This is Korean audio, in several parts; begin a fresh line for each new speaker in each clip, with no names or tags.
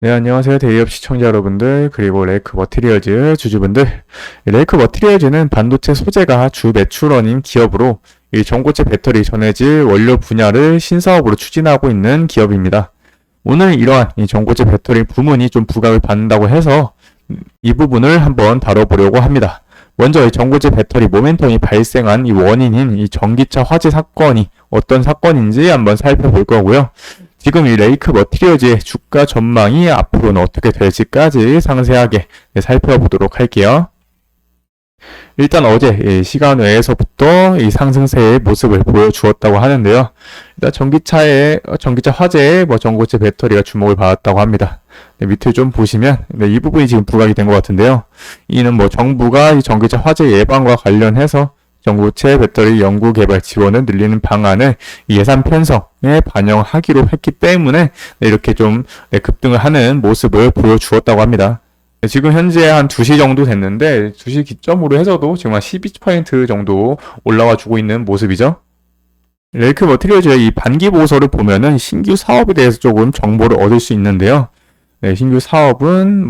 네, 안녕하세요. 데이업 시청자 여러분들, 그리고 레이크 머티리얼즈 주주분들. 레이크 머티리얼즈는 반도체 소재가 주 매출원인 기업으로 이 전고체 배터리 전해질 원료 분야를 신사업으로 추진하고 있는 기업입니다. 오늘 이러한 이 전고체 배터리 부문이 좀 부각을 받는다고 해서 이 부분을 한번 다뤄보려고 합니다. 먼저 이 전고체 배터리 모멘텀이 발생한 이 원인인 이 전기차 화재 사건이 어떤 사건인지 한번 살펴볼 거고요. 지금 이 레이크 머티리얼즈의 주가 전망이 앞으로는 어떻게 될지까지 상세하게 살펴보도록 할게요. 일단 어제 시간 외에서부터 이 상승세의 모습을 보여주었다고 하는데요. 일단 전기차 화재에 전고체 배터리가 주목을 받았다고 합니다. 밑을 좀 보시면 이 부분이 지금 부각이 된 것 같은데요. 이는 정부가 이 전기차 화재 예방과 관련해서 전고체 배터리 연구 개발 지원을 늘리는 방안을 예산 편성에 반영하기로 했기 때문에 이렇게 좀 급등을 하는 모습을 보여주었다고 합니다. 지금 현재 한 2시 정도 됐는데 2시 기점으로 해서도 지금 한 12% 정도 올라와 주고 있는 모습이죠. 레이크 머티리얼즈의 이 반기 보고서를 보면은 신규 사업에 대해서 조금 정보를 얻을 수 있는데요. 네, 신규 사업은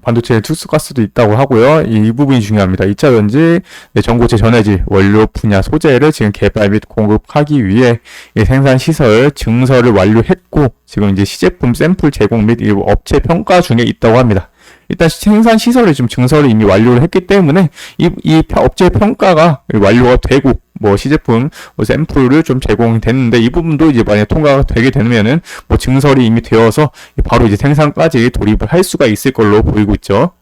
반도체 특수가스도 있다고 하고요. 이 부분이 중요합니다. 2차 전지, 전고체 전해질 원료 분야 소재를 지금 개발 및 공급하기 위해 생산 시설 증설을 완료했고 지금 이제 시제품 샘플 제공 및 업체 평가 중에 있다고 합니다. 일단 생산 시설을 지금 증설을 이미 완료를 했기 때문에 이 업체 평가가 완료가 되고 시제품 샘플을 좀 제공이 됐는데 이 부분도 이제 만약 통과가 되게 되면은 증설이 이미 되어서 바로 이제 생산까지 돌입을 할 수가 있을 걸로 보이고 있죠.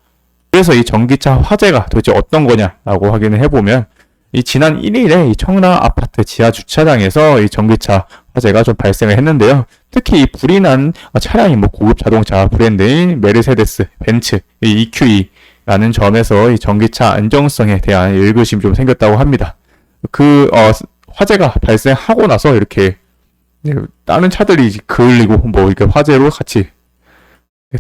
그래서 이 전기차 화재가 도대체 어떤 거냐라고 확인을 해보면 이 지난 1일에 이 청라 아파트 지하 주차장에서 이 전기차 화재가 좀 발생을 했는데요. 특히 이 불이 난 차량이 고급 자동차 브랜드인 메르세데스 벤츠 이 EQE라는 점에서 이 전기차 안정성에 대한 의구심이 좀 생겼다고 합니다. 화재가 발생하고 나서 이렇게 다른 차들이 그을리고 이렇게 화재로 같이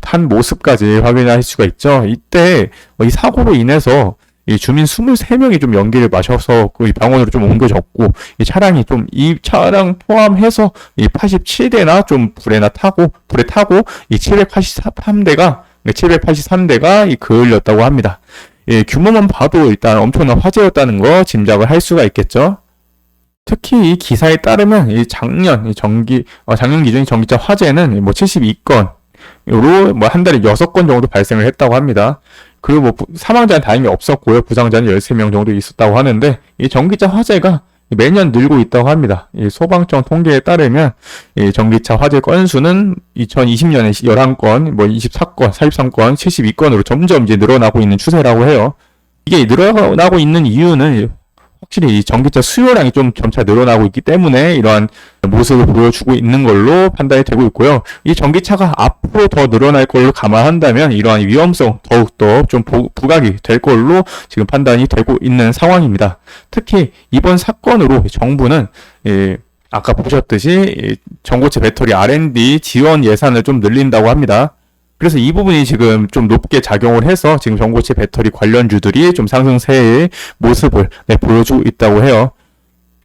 탄 모습까지 확인할 수가 있죠. 이때 이 사고로 인해서 이 주민 23명이 좀 연기를 마셔서 이 병원으로 좀 옮겨졌고, 이 차량이 이 차량 포함해서 이 87대나 좀 불에 타고 이 783대가 이 그을렸다고 합니다. 예, 규모만 봐도 일단 엄청난 화재였다는 거 짐작을 할 수가 있겠죠. 특히 이 기사에 따르면 이 작년 기준 전기차 화재는 72건으로 한 달에 6건 정도 발생을 했다고 합니다. 그리고 사망자는 다행히 없었고요. 부상자는 13명 정도 있었다고 하는데 이 전기차 화재가 매년 늘고 있다고 합니다. 이 소방청 통계에 따르면 이 전기차 화재 건수는 2020년에 11건, 24건, 43건, 72건으로 점점 이제 늘어나고 있는 추세라고 해요. 이게 늘어나고 있는 이유는 확실히 이 전기차 수요량이 좀 점차 늘어나고 있기 때문에 이러한 모습을 보여주고 있는 걸로 판단이 되고 있고요. 이 전기차가 앞으로 더 늘어날 걸로 감안한다면 이러한 위험성 더욱더 좀 부각이 될 걸로 지금 판단이 되고 있는 상황입니다. 특히 이번 사건으로 정부는 아까 보셨듯이 전고체 배터리 R&D 지원 예산을 좀 늘린다고 합니다. 그래서 이 부분이 지금 좀 높게 작용을 해서 지금 전고체 배터리 관련주들이 좀 상승세의 모습을 보여주고 있다고 해요.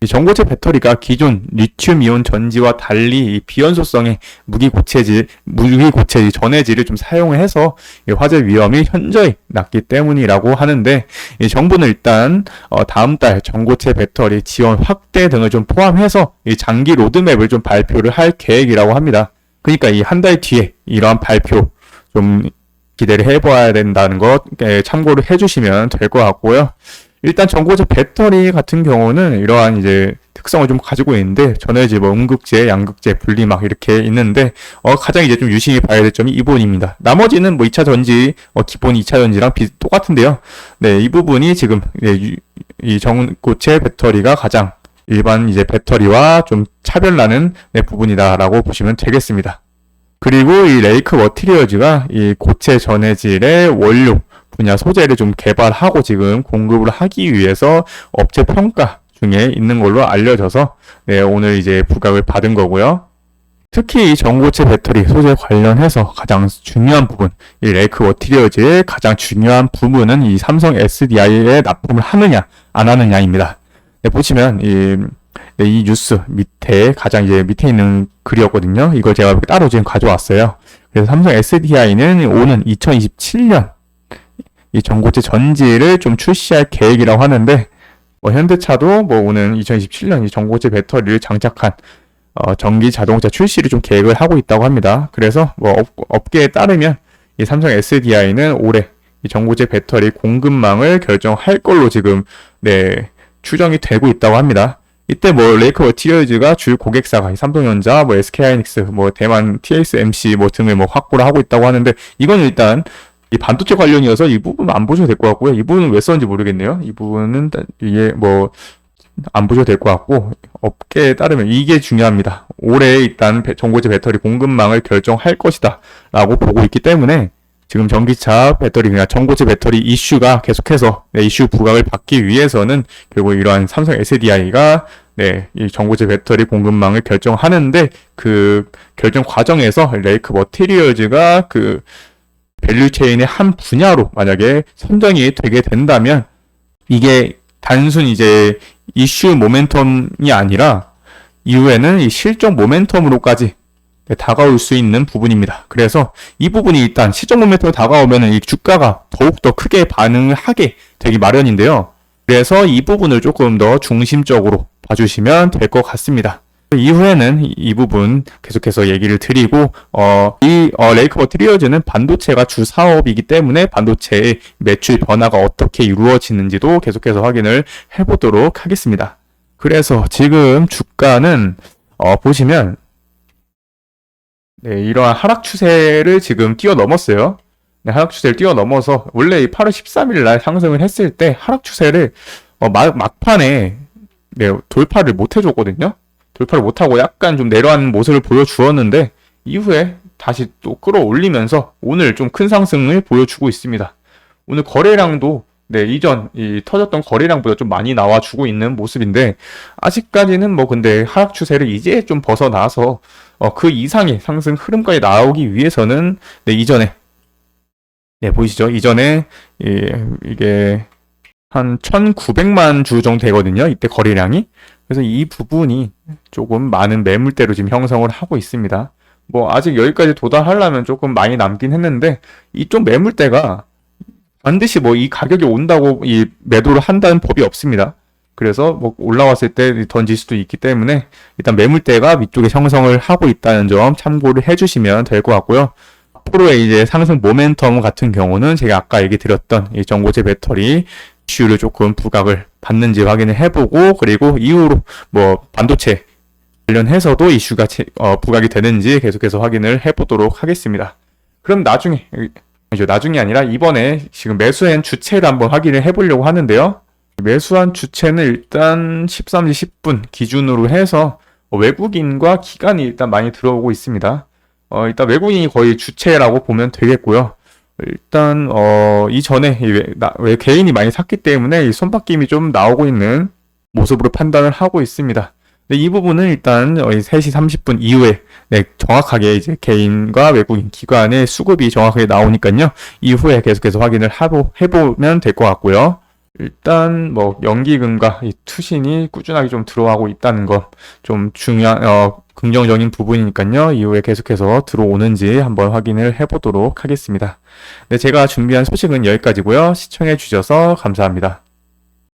이 전고체 배터리가 기존 리튬이온 전지와 달리 이 비연소성의 무기고체지 전해질을 좀 사용을 해서 이 화재 위험이 현저히 낮기 때문이라고 하는데 이 정부는 일단 다음 달 전고체 배터리 지원 확대 등을 좀 포함해서 이 장기 로드맵을 좀 발표를 할 계획이라고 합니다. 그러니까 이 한 달 뒤에 이러한 발표 좀 기대를 해봐야 된다는 것 참고를 해주시면 될 것 같고요. 일단 전고체 배터리 같은 경우는 이러한 이제 특성을 좀 가지고 있는데 전해질 음극재, 양극재, 분리막 이렇게 있는데 가장 이제 좀 유심히 봐야 될 점이 이 부분입니다. 나머지는 2차 전지 기본 2차 전지랑 똑같은데요. 네, 이 부분이 지금 이 전고체 배터리가 가장 일반 이제 배터리와 좀 차별나는 부분이다라고 보시면 되겠습니다. 그리고 이 레이크 머티리얼즈가 이 고체 전해질의 원료 분야 소재를 좀 개발하고 지금 공급을 하기 위해서 업체 평가 중에 있는 걸로 알려져서 오늘 이제 부각을 받은 거고요. 특히 이 전고체 배터리 소재 관련해서 가장 중요한 부분, 이 레이크 머티리얼즈의 가장 중요한 부분은 이 삼성 SDI에 납품을 하느냐 안 하느냐입니다. 보시면 이 뉴스 밑에 가장 이제 밑에 있는 글이었거든요. 이걸 제가 따로 지금 가져왔어요. 그래서 삼성 SDI는 오는 2027년 이 전고체 전지를 좀 출시할 계획이라고 하는데, 현대차도 뭐 오는 2027년 이 전고체 배터리를 장착한 전기 자동차 출시를 좀 계획을 하고 있다고 합니다. 그래서 뭐 업계에 따르면 이 삼성 SDI는 올해 이 전고체 배터리 공급망을 결정할 걸로 지금 추정이 되고 있다고 합니다. 이때 뭐 레이크 머티리얼즈가 주 고객사가 삼성전자, 뭐 SK하이닉스, 뭐 대만 TSMC 뭐 등을 뭐 확보를 하고 있다고 하는데, 이건 일단 이 반도체 관련이어서 이 부분 안 보셔도 될 것 같고요. 이 부분은 왜 썼는지 모르겠네요. 이 부분은 이게 뭐 안 보셔도 될 것 같고, 업계에 따르면 이게 중요합니다. 올해 일단 전고체 배터리 공급망을 결정할 것이다 라고 보고 있기 때문에 지금 전기차 배터리, 그냥 전고체 배터리 이슈가 계속해서 이슈 부각을 받기 위해서는 결국 이러한 삼성 SDI가 이 전고체 배터리 공급망을 결정하는데, 그 결정 과정에서 레이크 머티리얼즈가 그 밸류체인의 한 분야로 만약에 선정이 되게 된다면, 이게 단순 이제 이슈 모멘텀이 아니라 이후에는 이 실적 모멘텀으로까지 다가올 수 있는 부분입니다. 그래서 이 부분이 일단 실적 모멘텀으로 다가오면 이 주가가 더욱더 크게 반응을 하게 되기 마련인데요. 그래서 이 부분을 조금 더 중심적으로 봐주시면 될 것 같습니다. 이후에는 이 부분 계속해서 얘기를 드리고, 레이크 머티리얼즈는 반도체가 주 사업이기 때문에 반도체의 매출 변화가 어떻게 이루어지는지도 계속해서 확인을 해보도록 하겠습니다. 그래서 지금 주가는 보시면 이러한 하락 추세를 지금 뛰어넘었어요. 하락 추세를 뛰어넘어서 원래 8월 13일 날 상승을 했을 때 하락 추세를 막판에 돌파를 못 해줬거든요. 돌파를 못하고 약간 좀 내려앉는 모습을 보여주었는데, 이후에 다시 또 끌어올리면서 오늘 좀 큰 상승을 보여주고 있습니다. 오늘 거래량도 이전 터졌던 거래량보다 좀 많이 나와주고 있는 모습인데, 아직까지는 뭐 근데 하락 추세를 이제 좀 벗어나서 그 이상의 상승 흐름까지 나오기 위해서는 이전에 보이시죠? 이전에 이게 한 1900만 주 정도 되거든요. 이때 거래량이. 그래서 이 부분이 조금 많은 매물대로 지금 형성을 하고 있습니다. 뭐 아직 여기까지 도달하려면 조금 많이 남긴 했는데, 이쪽 매물대가 반드시 뭐 이 가격이 온다고 이 매도를 한다는 법이 없습니다. 그래서 뭐 올라왔을 때 던질 수도 있기 때문에 일단 매물대가 위쪽에 형성을 하고 있다는 점 참고를 해주시면 될 것 같고요. 앞으로의 이제 상승 모멘텀 같은 경우는 제가 아까 얘기 드렸던 이 전고체 배터리 이슈를 조금 부각을 받는지 확인을 해보고, 그리고 이후로 뭐 반도체 관련해서도 이슈가 부각이 되는지 계속해서 확인을 해보도록 하겠습니다. 그럼 나중이 아니라 이번에 지금 매수한 주체를 한번 확인을 해보려고 하는데요. 매수한 주체는 일단 13시 10분 기준으로 해서 외국인과 기관이 일단 많이 들어오고 있습니다. 일단 외국인이 거의 주체라고 보면 되겠고요. 일단 이전에 왜 개인이 많이 샀기 때문에 이 손바뀜이 좀 나오고 있는 모습으로 판단을 하고 있습니다. 근데 이 부분은 일단 3시 30분 이후에 정확하게 이제 개인과 외국인 기관의 수급이 정확하게 나오니까요. 이후에 계속해서 확인을 해보면 될 것 같고요. 일단 뭐 연기금과 이 투신이 꾸준하게 좀 들어가고 있다는 거 좀 중요한 긍정적인 부분이니까요. 이후에 계속해서 들어오는지 한번 확인을 해보도록 하겠습니다. 네, 제가 준비한 소식은 여기까지고요. 시청해 주셔서 감사합니다.